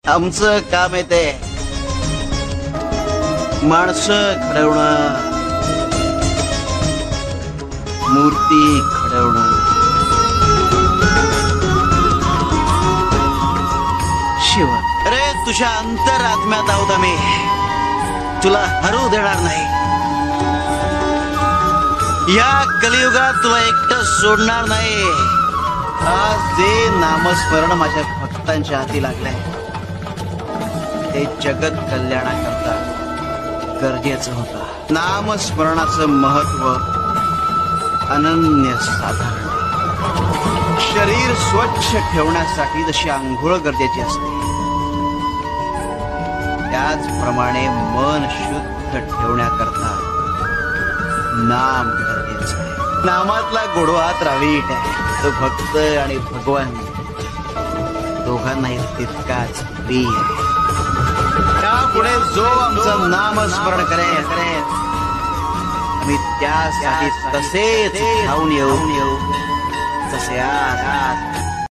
आमचं काम आहे ते माणसं घडवणं, मूर्ती घडवणं. शिव, अरे तुझ्या अंतरात्म्यात आहोत आम्ही, तुला हरू देणार नाही. या कलियुगात तुला एकटं सोडणार नाही. आज जे नामस्मरण माझ्या भक्तांच्या हाती लागलंय ते जगत कल्याणाकरता गरजेचं होतं. नामस्मरणाचं महत्व अनन्य साधारण. शरीर स्वच्छ ठेवण्यासाठी जशी आंघोळ गरजेची असते त्याचप्रमाणे मन शुद्ध ठेवण्याकरता नाम गरजेचं आहे. नामातला गोडवा रावीट आहे. तो भक्त आणि भगवान दोघांनाही तितकाच प्रिय आहे. त्यापुढे जो आमचं नामस्मरण करेल आम्ही त्यासाठी तसेच धावून येऊ जसे आज